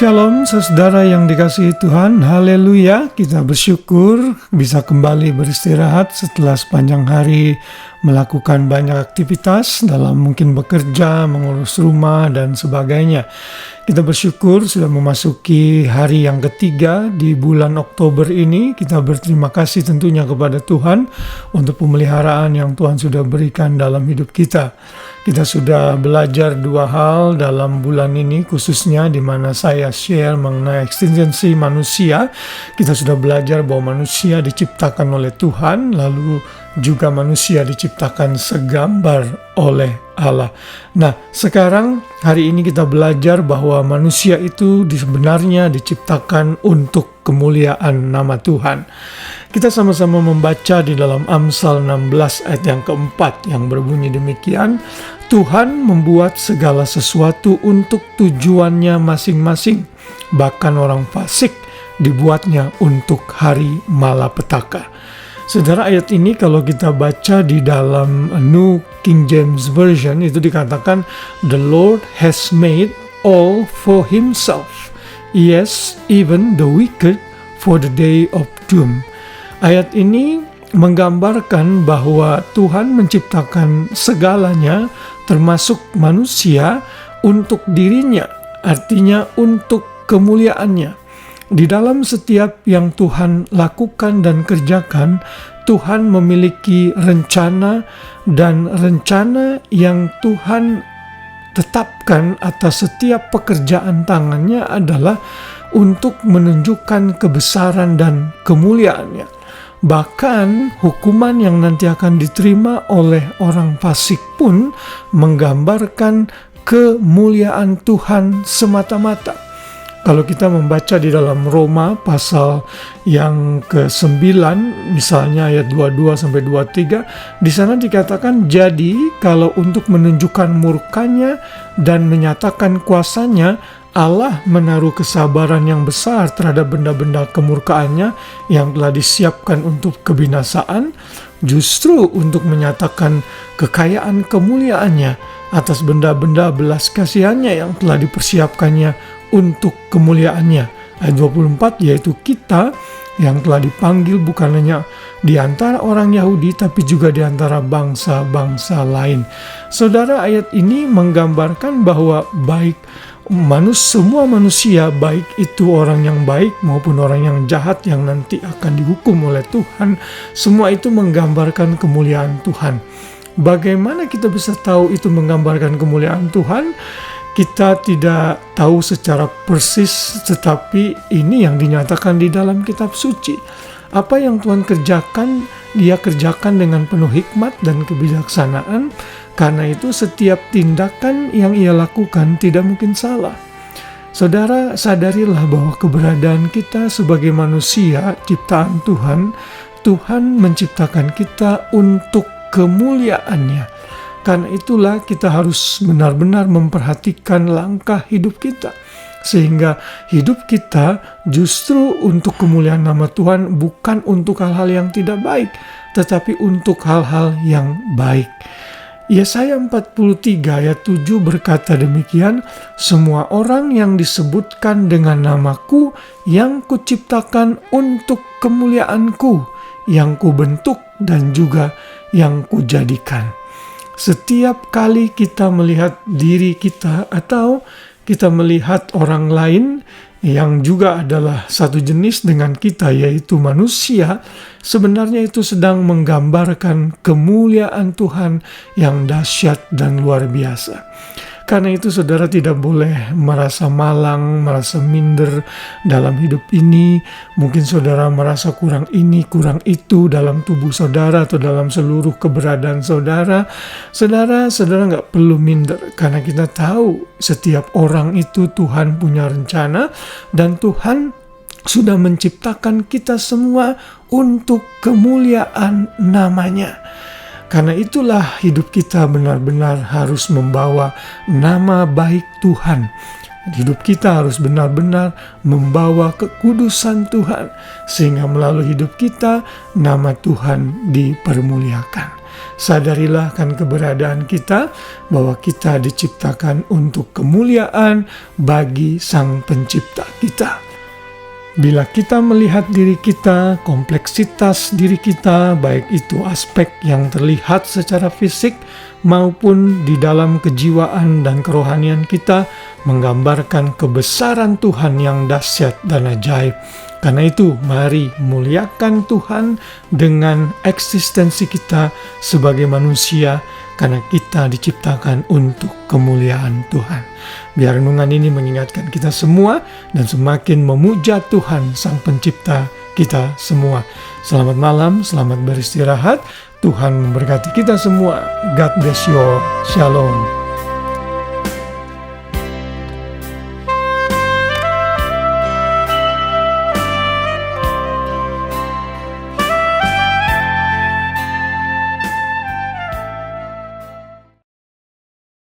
Shalom saudara yang dikasihi Tuhan, haleluya. Kita bersyukur bisa kembali beristirahat setelah sepanjang hari melakukan banyak aktivitas dalam mungkin bekerja, mengurus rumah dan sebagainya. Kita bersyukur sudah memasuki hari yang ketiga di bulan Oktober ini. Kita berterima kasih tentunya kepada Tuhan untuk pemeliharaan yang Tuhan sudah berikan dalam hidup kita. Kita sudah belajar dua hal dalam bulan ini, khususnya di mana saya share mengenai eksistensi manusia. Kita sudah belajar bahwa manusia diciptakan oleh Tuhan, lalu juga manusia diciptakan segambar oleh Allah. Nah, sekarang hari ini kita belajar bahwa manusia itu sebenarnya diciptakan untuk kemuliaan nama Tuhan. Kita sama-sama membaca di dalam Amsal 16 ayat yang keempat yang berbunyi demikian, Tuhan membuat segala sesuatu untuk tujuannya masing-masing, bahkan orang fasik dibuatnya untuk hari malapetaka. Saudara, ayat ini kalau kita baca di dalam New King James Version itu dikatakan, The Lord has made all for himself, yes, even the wicked for the day of doom. Ayat ini menggambarkan bahwa Tuhan menciptakan segalanya termasuk manusia untuk dirinya, artinya untuk kemuliaannya. Di dalam setiap yang Tuhan lakukan dan kerjakan, Tuhan memiliki rencana, dan rencana yang Tuhan tetapkan atas setiap pekerjaan tangannya adalah untuk menunjukkan kebesaran dan kemuliaannya. Bahkan hukuman yang nanti akan diterima oleh orang fasik pun menggambarkan kemuliaan Tuhan semata-mata. Kalau kita membaca di dalam Roma pasal yang ke-9, misalnya ayat 22-23, di sana dikatakan, jadi kalau untuk menunjukkan murkanya dan menyatakan kuasanya, Allah menaruh kesabaran yang besar terhadap benda-benda kemurkaannya yang telah disiapkan untuk kebinasaan, justru untuk menyatakan kekayaan kemuliaannya atas benda-benda belas kasihannya yang telah dipersiapkannya untuk kemuliaannya. Ayat 24, yaitu kita yang telah dipanggil bukan hanya di antara orang Yahudi, tapi juga di antara bangsa-bangsa lain. Saudara, ayat ini menggambarkan bahwa baik semua manusia, baik itu orang yang baik maupun orang yang jahat yang nanti akan dihukum oleh Tuhan, semua itu menggambarkan kemuliaan Tuhan. Bagaimana kita bisa tahu itu menggambarkan kemuliaan Tuhan? Kita tidak tahu secara persis, tetapi ini yang dinyatakan di dalam kitab suci. Apa yang Tuhan kerjakan, Dia kerjakan dengan penuh hikmat dan kebijaksanaan. Karena itu setiap tindakan yang Ia lakukan tidak mungkin salah. Saudara, sadarilah bahwa keberadaan kita sebagai manusia ciptaan Tuhan, Tuhan menciptakan kita untuk kemuliaannya. Karena itulah kita harus benar-benar memperhatikan langkah hidup kita. Sehingga hidup kita justru untuk kemuliaan nama Tuhan, bukan untuk hal-hal yang tidak baik, tetapi untuk hal-hal yang baik. Yesaya 43 ayat 7 berkata demikian, semua orang yang disebutkan dengan namaku, yang kuciptakan untuk kemuliaanku, yang kubentuk dan juga yang kujadikan. Setiap kali kita melihat diri kita atau kita melihat orang lain yang juga adalah satu jenis dengan kita, yaitu manusia, sebenarnya itu sedang menggambarkan kemuliaan Tuhan yang dahsyat dan luar biasa. Karena itu saudara tidak boleh merasa malang, merasa minder dalam hidup ini. Mungkin saudara merasa kurang ini, kurang itu dalam tubuh saudara atau dalam seluruh keberadaan saudara. Saudara nggak perlu minder, karena kita tahu setiap orang itu Tuhan punya rencana, dan Tuhan sudah menciptakan kita semua untuk kemuliaan namanya. Karena itulah hidup kita benar-benar harus membawa nama baik Tuhan. Hidup kita harus benar-benar membawa kekudusan Tuhan, sehingga melalui hidup kita nama Tuhan dipermuliakan. Sadarilah akan keberadaan kita, bahwa kita diciptakan untuk kemuliaan bagi Sang Pencipta kita. Bila kita melihat diri kita, kompleksitas diri kita, baik itu aspek yang terlihat secara fisik maupun di dalam kejiwaan dan kerohanian kita, menggambarkan kebesaran Tuhan yang dahsyat dan ajaib. Karena itu, mari muliakan Tuhan dengan eksistensi kita sebagai manusia, karena kita diciptakan untuk kemuliaan Tuhan. Biar renungan ini mengingatkan kita semua dan semakin memuja Tuhan Sang Pencipta kita semua. Selamat malam, selamat beristirahat. Tuhan memberkati kita semua. God bless you all. Shalom.